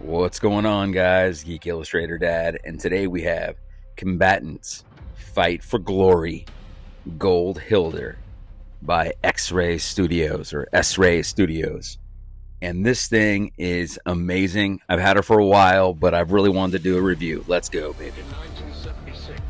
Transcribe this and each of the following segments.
What's going on, guys? Geek Illustrator Dad, and today we have Combatants Fight for Glory Gold Hildr by X-Ray Studios or S-Ray Studios. And this thing is amazing. I've had her for a while, but I've really wanted to do a review. Let's go, baby. In 1976,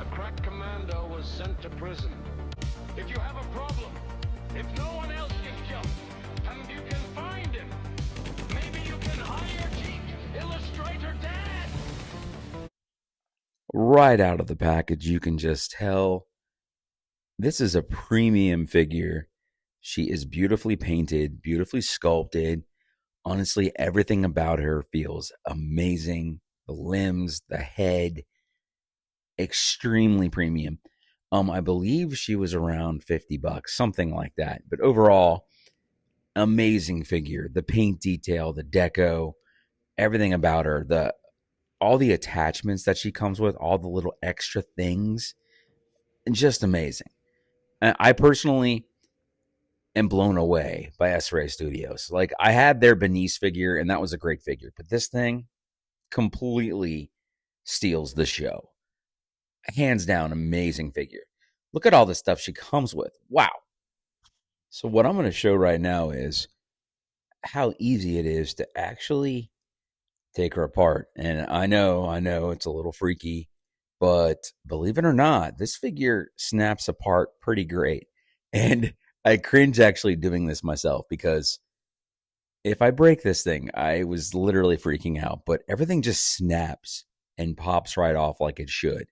a crack commando was sent to prison. If you have a problem, if no one else can jump, and you can find him, maybe you can hire Geek Illustrator Dad. Right out of the package, you can just tell this is a premium figure. She is beautifully painted, beautifully sculpted. Honestly, everything about her feels amazing. The limbs, the head, extremely premium. I believe she was around $50, something like that. But overall, amazing figure. The paint detail, the deco, everything about her, all the attachments that she comes with, all the little extra things, and just amazing. I personally am blown away by S-Ray Studios. Like, I had their Benice figure, and that was a great figure. But this thing completely steals the show. Hands down, amazing figure. Look at all the stuff she comes with. Wow. So what I'm going to show right now is how easy it is to actually take her apart. And I know it's a little freaky, but believe it or not, this figure snaps apart pretty great. And I cringe actually doing this myself because if I break this thing, I was literally freaking out, but everything just snaps and pops right off like it should.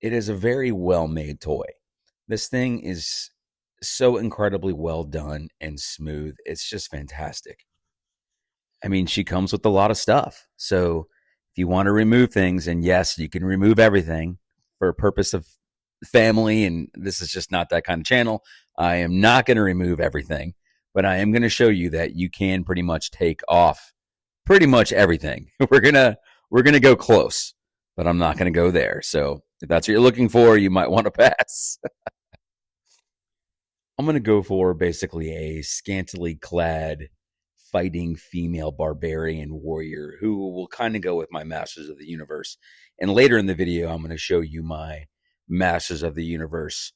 It is a very well-made toy. This thing is so incredibly well done and smooth. It's just fantastic. I mean, she comes with a lot of stuff. So if you want to remove things, and yes, you can remove everything for a purpose of family, and this is just not that kind of channel. I am not going to remove everything, but I am going to show you that you can pretty much take off pretty much everything. We're going to go close, but I'm not going to go there. So if that's what you're looking for, you might want to pass. I'm going to go for basically a scantily clad fighting female barbarian warrior who will kind of go with my Masters of the Universe. And later in the video, I'm going to show you my Masters of the Universe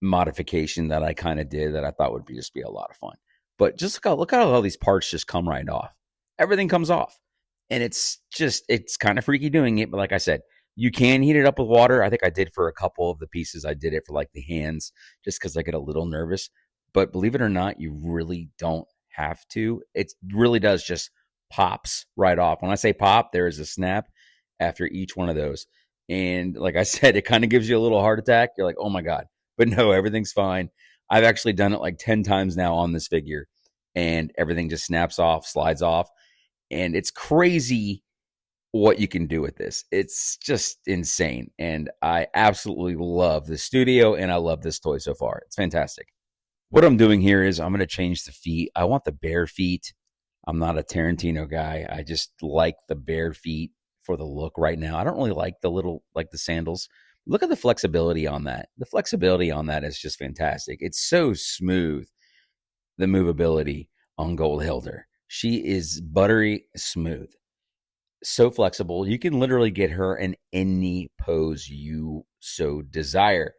modification that I kind of did that I thought would just be a lot of fun. But just look how all these parts just come right off. Everything comes off. And it's kind of freaky doing it. But like I said, you can heat it up with water. I think I did for a couple of the pieces. I did it for like the hands just because I get a little nervous. But believe it or not, you really don't have to. It really does just pops right off. When I say pop, there is a snap after each one of those. And like I said, it kind of gives you a little heart attack. You're like, oh my God. But no, everything's fine. I've actually done it like 10 times now on this figure. And everything just snaps off, slides off. And it's crazy what you can do with this. It's just insane. And I absolutely love the studio and I love this toy so far. It's fantastic. What I'm doing here is I'm going to change the feet. I want the bare feet. I'm not a Tarantino guy. I just like the bare feet for the look right now. I don't really like the sandals. Look at the flexibility on that. The flexibility on that is just fantastic. It's so smooth, the movability on Gold Hildr. She is buttery smooth. So flexible. You can literally get her in any pose you so desire.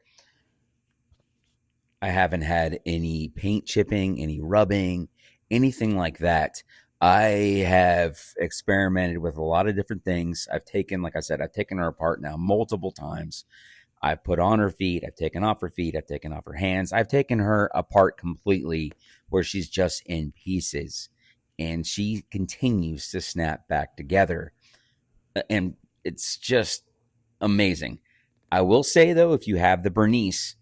I haven't had any paint chipping, any rubbing, anything like that. I have experimented with a lot of different things. Like I said, I've taken her apart now multiple times. I've put on her feet. I've taken off her feet. I've taken off her hands. I've taken her apart completely where she's just in pieces. And she continues to snap back together. And it's just amazing. I will say, though, if you have the Bernice,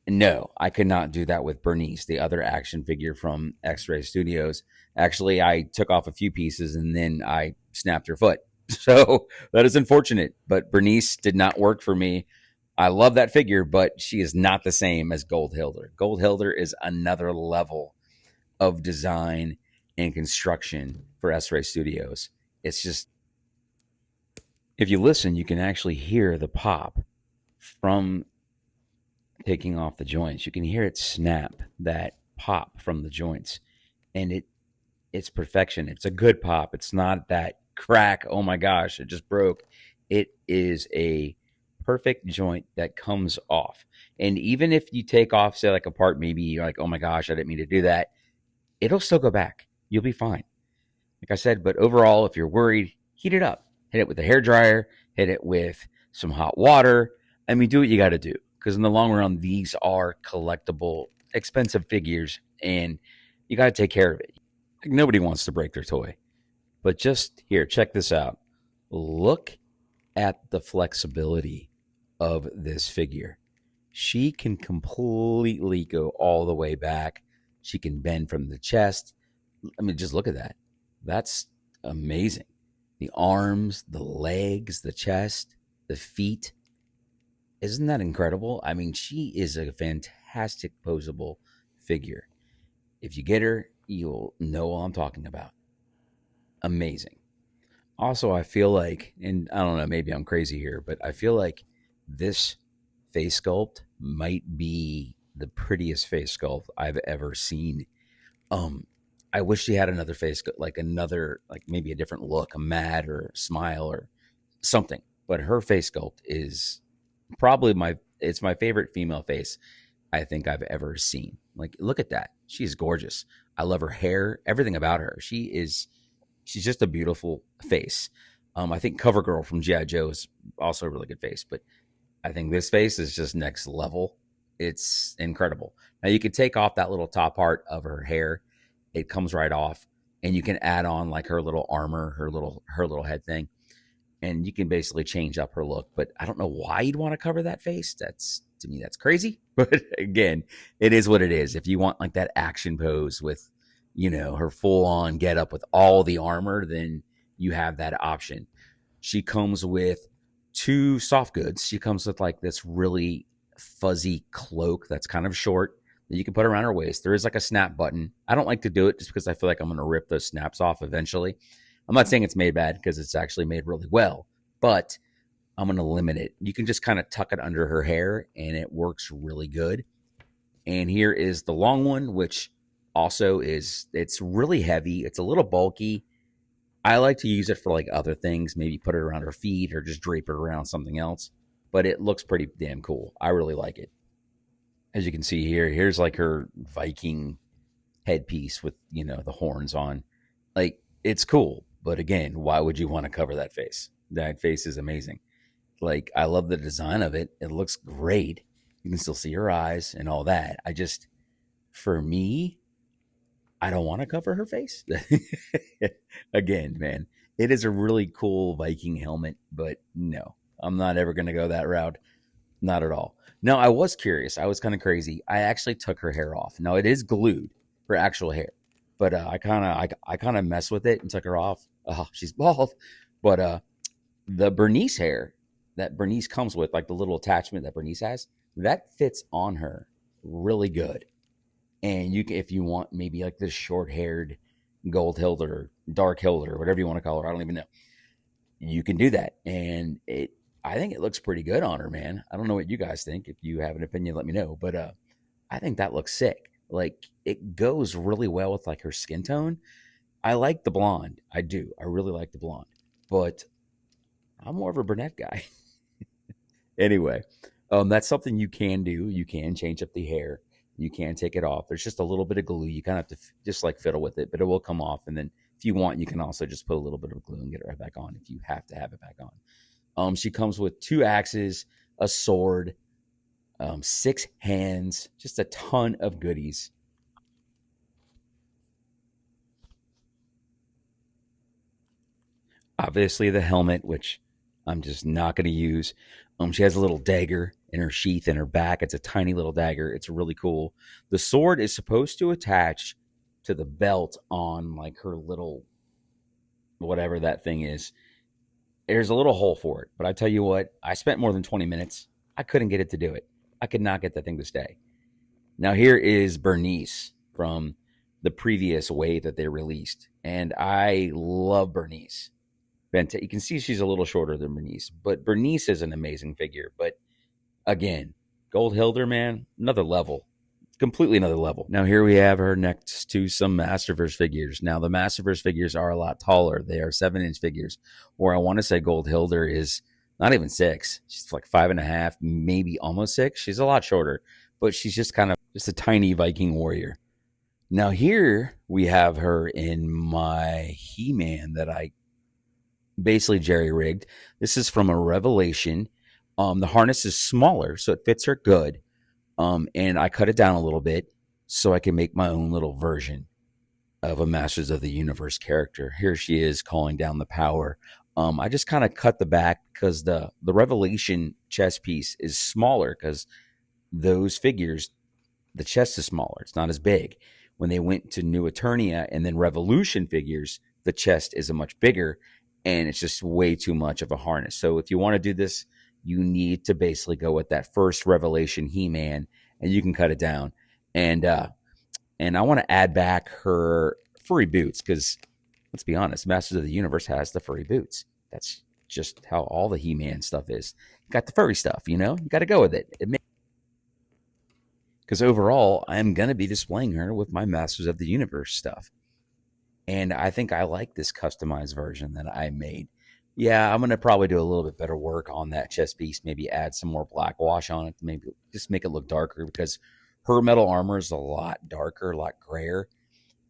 no, I could not do that with Bernice, the other action figure from X-Ray Studios. Actually, I took off a few pieces and then I snapped her foot. So that is unfortunate, but Bernice did not work for me. I love that figure, but she is not the same as Gold Hildr. Gold Hildr is another level of design and construction for S-Ray Studios. It's just, if you listen, you can actually hear the pop from taking off the joints. You can hear it snap, that pop from the joints, and it's perfection. It's a good pop. It's not that crack. Oh my gosh, it just broke. It is a perfect joint that comes off. And even if you take off, say, like a part, maybe you're like, oh my gosh, I didn't mean to do that, it'll still go back. You'll be fine. Like I said, but overall, if you're worried, heat it up. Hit it with a hair dryer, hit it with some hot water. I mean, do what you got to do. Because in the long run, these are collectible, expensive figures, and you got to take care of it. Like, nobody wants to break their toy. But just here, check this out. Look at the flexibility of this figure. She can completely go all the way back. She can bend from the chest. I mean, just look at that. That's amazing. The arms, the legs, the chest, the feet. Isn't that incredible? I mean, she is a fantastic posable figure. If you get her, you'll know what I'm talking about. Amazing. Also, I feel like, and I don't know, maybe I'm crazy here, but I feel like this face sculpt might be the prettiest face sculpt I've ever seen. Um, I wish she had another face, like another, like maybe a different look, a mad or a smile or something. But her face sculpt is probably it's my favorite female face I think I've ever seen. Like, look at that. She's gorgeous. I love her hair, everything about her. She's just a beautiful face. I think CoverGirl from GI Joe is also a really good face, but I think this face is just next level. It's incredible. Now you can take off that little top part of her hair. It comes right off, and you can add on like her little armor, her little head thing, and you can basically change up her look. But I don't know why you'd want to cover that face. That's, to me, that's crazy. But again, it is what it is. If you want like that action pose with, her full on get up with all the armor, then you have that option. She comes with two soft goods. She comes with like this really fuzzy cloak that's kind of short that you can put around her waist. There is like a snap button. I don't like to do it just because I feel like I'm going to rip those snaps off eventually. I'm not saying it's made bad because it's actually made really well, but I'm going to limit it. You can just kind of tuck it under her hair and it works really good. And here is the long one, which also it's really heavy. It's a little bulky. I like to use it for like other things, maybe put it around her feet or just drape it around something else. But it looks pretty damn cool. I really like it. As you can see here, here's like her Viking headpiece with, the horns on. Like, it's cool. But again, why would you want to cover that face? That face is amazing. Like, I love the design of it. It looks great. You can still see her eyes and all that. For me, I don't want to cover her face. Again, man, it is a really cool Viking helmet, but no, I'm not ever going to go that route. Not at all. No, I was curious. I was kind of crazy. I actually took her hair off. Now it is glued, her actual hair, but I kind of messed with it and took her off. Oh, she's bald, but the Bernice hair that Bernice comes with, like the little attachment that Bernice has, that fits on her really good. And if you want maybe like this short-haired Gold Hildr, Dark Hildr, whatever you want to call her, I don't even know. You can do that, and I think it looks pretty good on her, man. I don't know what you guys think. If you have an opinion, let me know. But I think that looks sick. Like, it goes really well with like her skin tone. I like the blonde. I do. I really like the blonde. But I'm more of a brunette guy. Anyway, that's something you can do. You can change up the hair. You can take it off. There's just a little bit of glue. You kind of have to just like fiddle with it, but it will come off. And then if you want, you can also just put a little bit of glue and get it right back on if you have to have it back on. She comes with 2 axes, a sword, 6 hands, just a ton of goodies. Obviously, the helmet, which I'm just not going to use. She has a little dagger in her sheath in her back. It's a tiny little dagger. It's really cool. The sword is supposed to attach to the belt on like her little whatever that thing is. There's a little hole for it, but I tell you what, I spent more than 20 minutes. I couldn't get it to do it. I could not get that thing to stay. Now here is Bernice from the previous wave that they released, and I love Bernice. You can see she's a little shorter than Bernice, but Bernice is an amazing figure. But again, Gold Hilder, man, another level. completely another level. Now here we have her next to some Masterverse figures. Now the Masterverse figures are a lot taller. They are 7-inch figures, or I want to say Gold Hildr is not even 6. She's like 5.5, maybe almost 6. She's a lot shorter, but she's just kind of just a tiny Viking warrior. Now here we have her in my He-Man that I basically jerry rigged. This is from a Revelation. The harness is smaller, so it fits her good. And I cut it down a little bit so I can make my own little version of a Masters of the Universe character. Here she is calling down the power. I just kind of cut the back because the Revelation chess piece is smaller because those figures, the chest is smaller. It's not as big. When they went to New Eternia and then Revolution figures, the chest is a much bigger, and it's just way too much of a harness. So if you want to do this, you need to basically go with that first Revelation He-Man, and you can cut it down. And I want to add back her furry boots because let's be honest, Masters of the Universe has the furry boots. That's just how all the He-Man stuff is. You got the furry stuff, you know. You got to go with it. Because overall, I'm going to be displaying her with my Masters of the Universe stuff. And I think I like this customized version that I made. Yeah, I'm going to probably do a little bit better work on that chest piece, maybe add some more black wash on it, maybe just make it look darker because her metal armor is a lot darker, a lot grayer.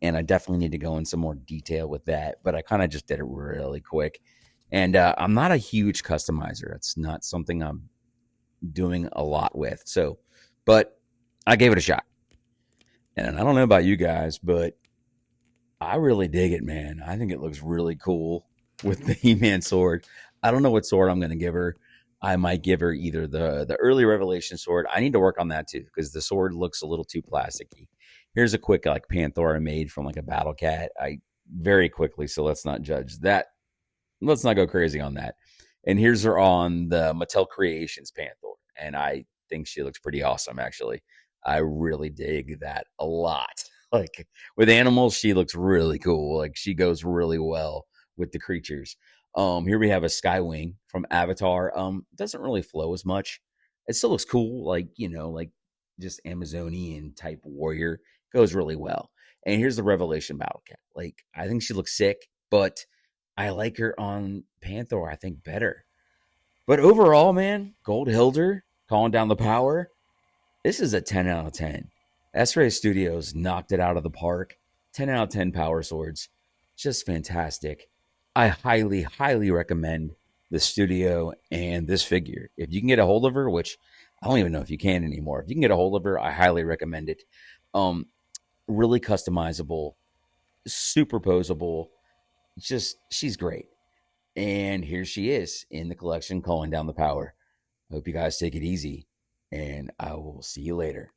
And I definitely need to go in some more detail with that. But I kind of just did it really quick. And I'm not a huge customizer. It's not something I'm doing a lot with. So, but I gave it a shot. And I don't know about you guys, but I really dig it, man. I think it looks really cool with the He-Man sword. I don't know what sword I'm going to give her. I might give her either the early Revelation sword. I need to work on that too because the sword looks a little too plasticky. Here's a quick like Panther I made from like a Battle Cat. I very quickly, so let's not judge that. Let's not go crazy on that. And here's her on the Mattel Creations Panther, and I think she looks pretty awesome. Actually, I really dig that a lot. Like with animals, she looks really cool. Like she goes really well with the creatures. Here we have a Skywing from Avatar. Doesn't really flow as much. It still looks cool, like like just Amazonian type warrior. Goes really well. And here's the Revelation Battle Cat. Like I think she looks sick, but I like her on Panther, I think, better. But overall, man, Gold Hildr calling down the power. This is a 10 out of 10. S-Ray Studios knocked it out of the park. 10 out of 10 power swords. Just fantastic. I highly, highly recommend the studio and this figure. If you can get a hold of her, which I don't even know if you can anymore. If you can get a hold of her, I highly recommend it. Um, Really customizable, superposable. Just, she's great. And here she is in the collection calling down the power. Hope you guys take it easy, and I will see you later.